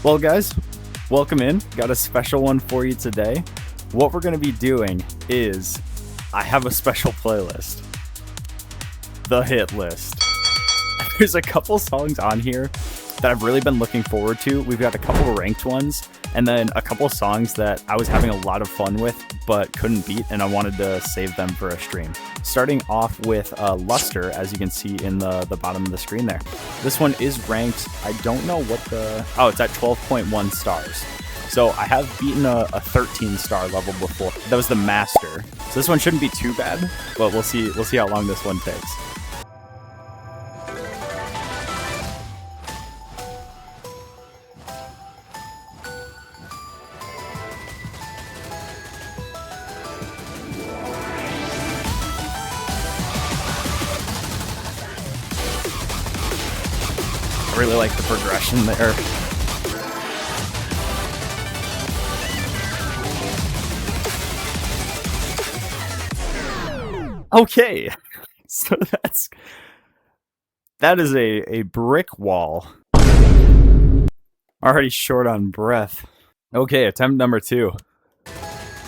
Well, guys, welcome in. Got a special one for you today. What we're going to be doing is I have a special playlist, the hit list. There's a couple songs on here that I've really been looking forward to. We've got a couple ranked ones and then a couple songs that I was having a lot of fun with but couldn't beat, and I wanted to save them for a stream. Starting off with Luster, as you can see in the bottom of the screen there. This one is ranked, I don't know what it's at 12.1 stars. So I have beaten a 13-star level before. That was the master. So this one shouldn't be too bad, but we'll see how long this one takes. I really like the progression there. Okay, so that is a brick wall. Already short on breath. Okay, attempt number 2.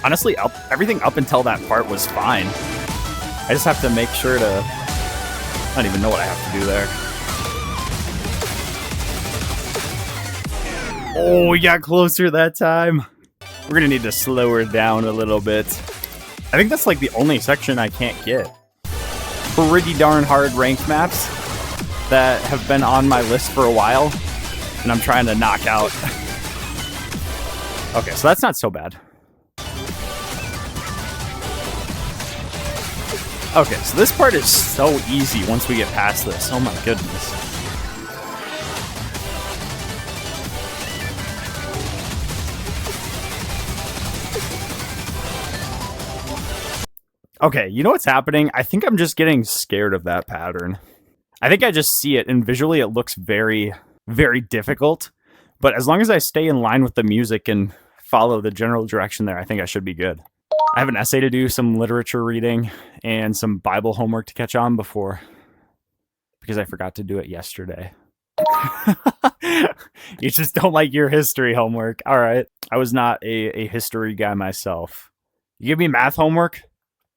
Honestly, everything up until that part was fine. I just have to make sure to... I don't even know what I have to do there. Oh, we got closer that time. We're gonna need to slow her down a little bit. I think that's like the only section I can't get. Pretty darn hard ranked maps that have been on my list for a while, and I'm trying to knock out. Okay, so that's not so bad. Okay, so this part is so easy once we get past this. Oh my goodness. Okay, you know what's happening? I think I'm just getting scared of that pattern. I think I just see it, and visually it looks very, very difficult. But as long as I stay in line with the music and follow the general direction there, I think I should be good. I have an essay to do, some literature reading, and some Bible homework to catch on before, because I forgot to do it yesterday. You just don't like your history homework. All right. I was not a history guy myself. You give me math homework?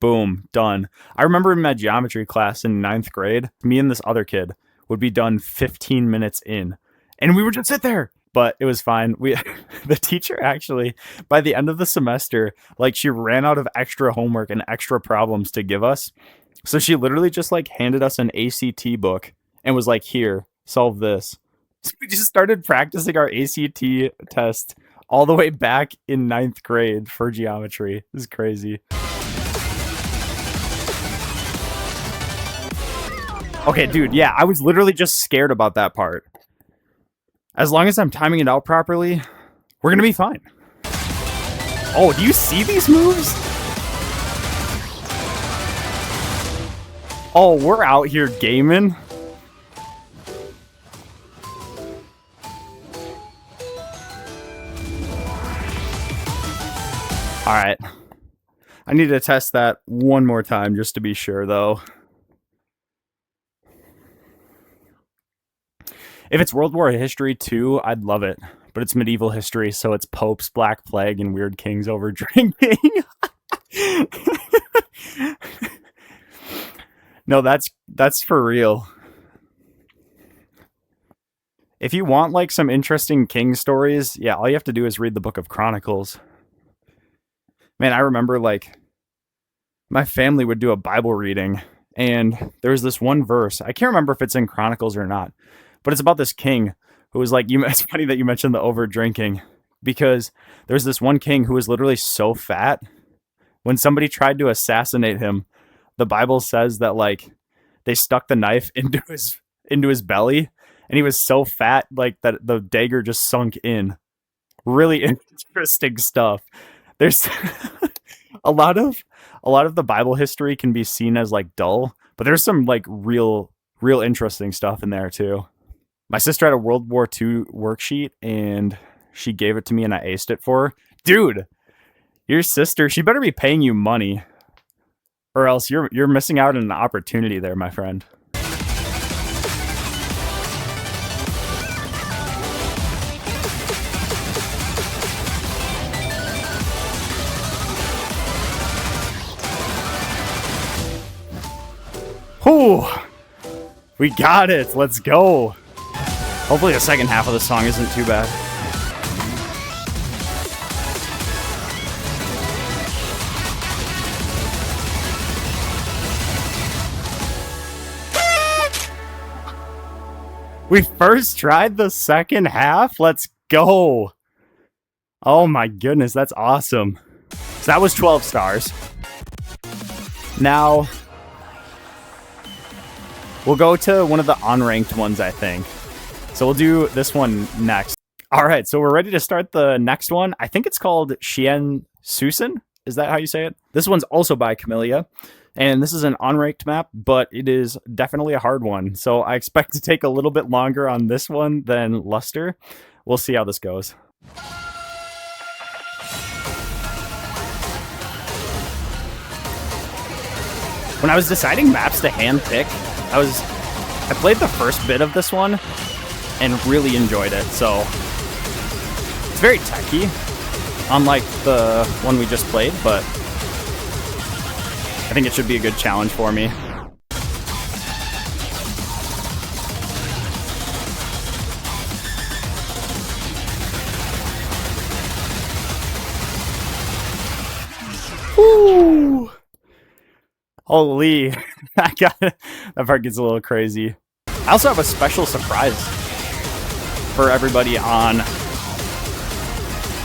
Boom, done. I remember in my geometry class in 9th grade, me and this other kid would be done 15 minutes in, and we would just sit there. But it was fine. The teacher actually, by the end of the semester, like, she ran out of extra homework and extra problems to give us. So she literally just like handed us an ACT book and was like, here, solve this. So we just started practicing our ACT test all the way back in 9th grade for geometry. This is crazy. Okay, dude, yeah, I was literally just scared about that part. As long as I'm timing it out properly, we're gonna be fine. Oh, do you see these moves? Oh, we're out here gaming. Alright. I need to test that one more time just to be sure, though. If it's World War history too, I'd love it. But it's medieval history, so it's popes, Black Plague, and weird kings over drinking. No, that's for real. If you want like some interesting king stories, yeah, all you have to do is read the Book of Chronicles. Man, I remember like my family would do a Bible reading, and there was this one verse. I can't remember if it's in Chronicles or not. But it's about this king who was like, it's funny that you mentioned the over drinking, because there's this one king who was literally so fat. When somebody tried to assassinate him, the Bible says that like they stuck the knife into his belly, and he was so fat like that the dagger just sunk in. Really interesting stuff. There's a lot of the Bible history can be seen as like dull, but there's some like real interesting stuff in there too. My sister had a World War II worksheet, and she gave it to me, and I aced it for her. Dude, your sister, she better be paying you money, or else you're missing out on an opportunity there, my friend. Ooh, we got it. Let's go. Hopefully the second half of the song isn't too bad. We first tried the second half? Let's go. Oh my goodness, that's awesome. So that was 12 stars. Now, we'll go to one of the unranked ones, I think. So we'll do this one next. All right, so we're ready to start the next one. I think it's called Xian Susan. Is that how you say it? This one's also by Camellia. And this is an unranked map, but it is definitely a hard one. So I expect to take a little bit longer on this one than Luster. We'll see how this goes. When I was deciding maps to handpick, I played the first bit of this one and really enjoyed it. So it's very techy, unlike the one we just played, but I think it should be a good challenge for me. Woo! Holy, that part gets a little crazy. I also have a special surprise for everybody on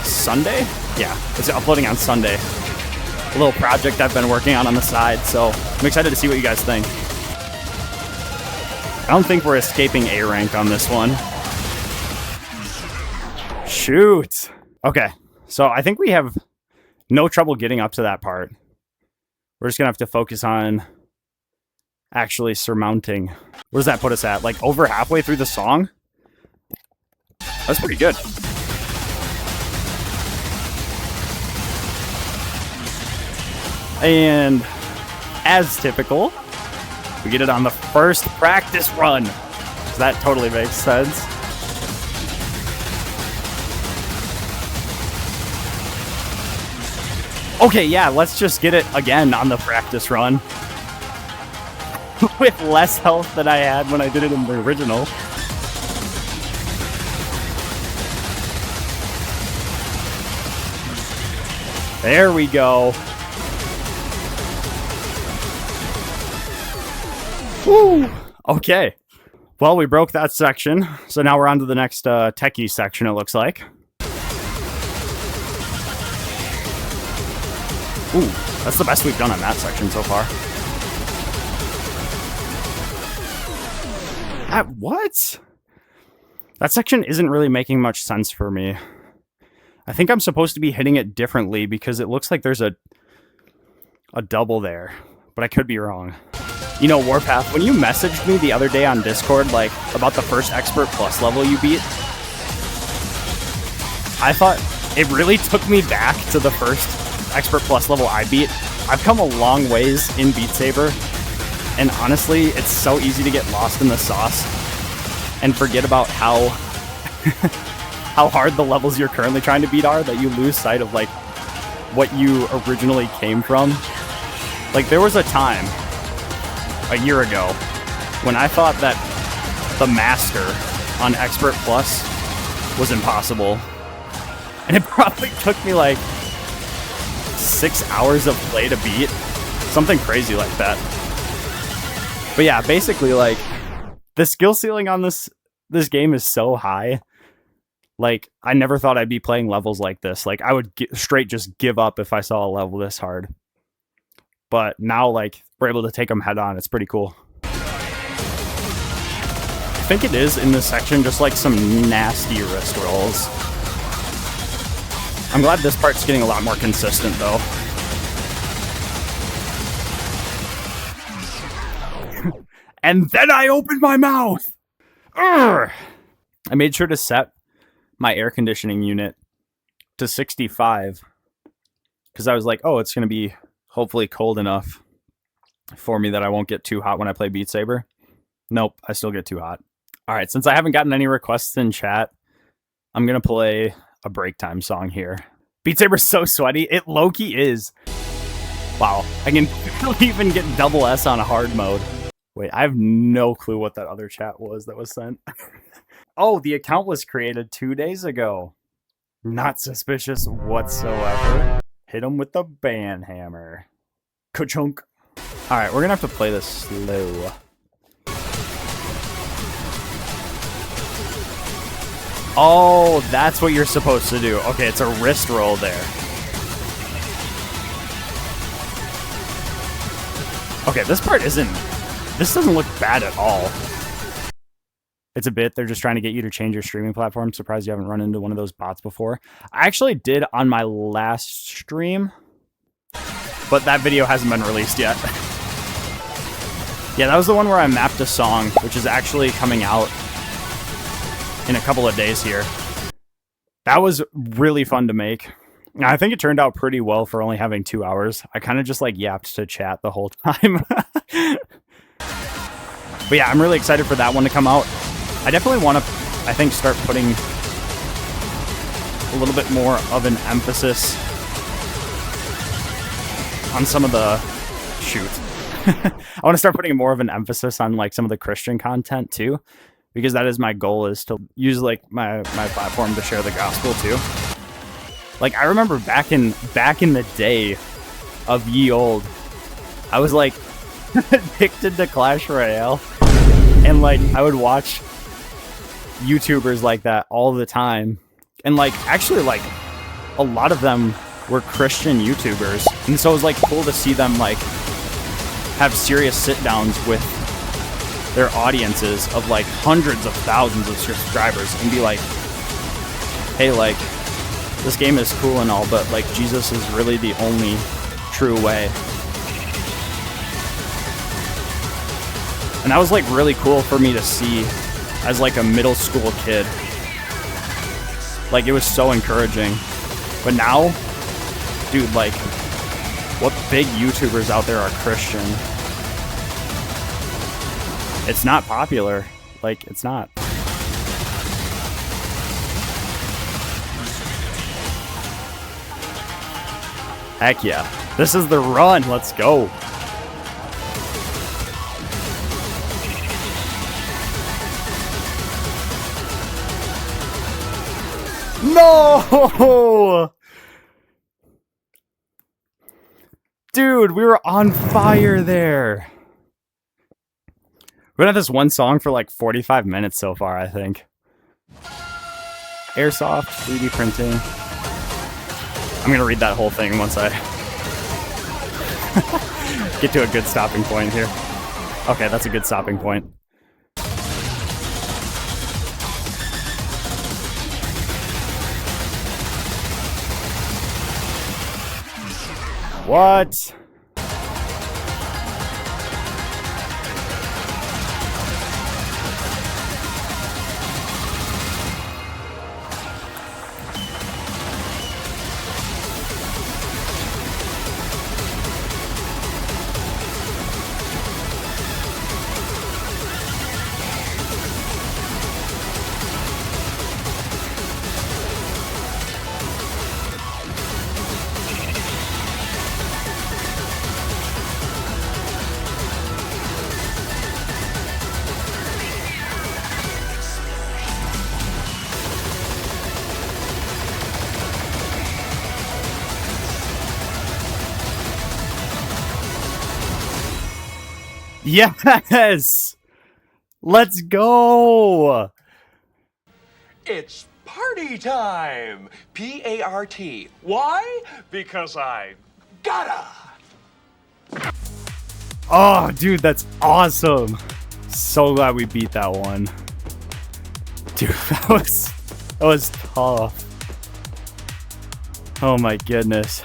Sunday. Yeah, it's uploading on Sunday. A little project I've been working on the side, so I'm excited to see what you guys think. I don't think we're escaping A rank on this one. Shoot. Okay, so I think we have no trouble getting up to that part. We're just gonna have to focus on actually surmounting. Where does that put us at? Like over halfway through the song? That's pretty good. And as typical, we get it on the first practice run. So that totally makes sense. Okay, yeah, let's just get it again on the practice run. With less health than I had when I did it in the original. There we go. Woo! Okay. Well, we broke that section, so now we're on to the next techie section, it looks like. Ooh, that's the best we've done on that section so far. What? That section isn't really making much sense for me. I think I'm supposed to be hitting it differently because it looks like there's a double there, but I could be wrong. You know, Warpath, when you messaged me the other day on Discord, like, about the first Expert Plus level you beat, I thought it really took me back to the first Expert Plus level I beat. I've come a long ways in BeatSaber, and honestly, it's so easy to get lost in the sauce and forget about how how hard the levels you're currently trying to beat are that you lose sight of, like, what you originally came from. Like, there was a time a year ago when I thought that the Master on Expert Plus was impossible. And it probably took me like 6 hours of play to beat. Something crazy like that. But yeah, basically, like, the skill ceiling on this game is so high. Like, I never thought I'd be playing levels like this. Like, I would straight just give up if I saw a level this hard. But now, like, we're able to take them head on. It's pretty cool. I think it is in this section just like some nasty wrist rolls. I'm glad this part's getting a lot more consistent, though. And then I opened my mouth! Urgh! I made sure to set my air conditioning unit to 65 because I was like, oh, it's going to be hopefully cold enough for me that I won't get too hot when I play Beat Saber. Nope, I still get too hot. All right, since I haven't gotten any requests in chat, I'm going to play a break time song here. Beat Saber's so sweaty. It low-key is. Wow, I can barely even get double S on a hard mode. Wait, I have no clue what that other chat was that was sent. Oh, the account was created 2 days ago. Not suspicious whatsoever. Hit him with the ban hammer. Ka-chunk. Alright, we're gonna have to play this slow. Oh, that's what you're supposed to do. Okay, it's a wrist roll there. Okay, this part isn't... This doesn't look bad at all. It's a bit. They're just trying to get you to change your streaming platform. Surprised you haven't run into one of those bots before. I actually did on my last stream, but that video hasn't been released yet. Yeah, that was the one where I mapped a song, which is actually coming out in a couple of days here. That was really fun to make. I think it turned out pretty well for only having 2 hours. I kind of just like yapped to chat the whole time. But yeah, I'm really excited for that one to come out. I definitely want to, I think, start putting a little bit more of an emphasis on some of the... Shoot. I want to start putting more of an emphasis on like some of the Christian content too, because that is my goal, is to use like my platform to share the gospel too. Like, I remember back in the day of ye old, I was like addicted to Clash Royale, and like I would watch YouTubers like that all the time, and like actually like a lot of them were Christian YouTubers, and so it was like cool to see them like have serious sit downs with their audiences of like hundreds of thousands of subscribers and be like, hey, like, this game is cool and all, but like Jesus is really the only true way. And that was like really cool for me to see as like a middle school kid. Like, it was so encouraging. But now, dude, like, what big YouTubers out there are Christian? It's not popular. Like, it's not. Heck yeah. This is the run. Let's go. No! Dude, we were on fire there. We're gonna have this one song for like 45 minutes so far, I think. Airsoft, 3D printing. I'm gonna read that whole thing once I get to a good stopping point here. Okay, that's a good stopping point. What? Yes! Let's go! It's party time! P-A-R-T. Why? Because I gotta! Oh, dude, that's awesome. So glad we beat that one. Dude, that was tough. Oh my goodness.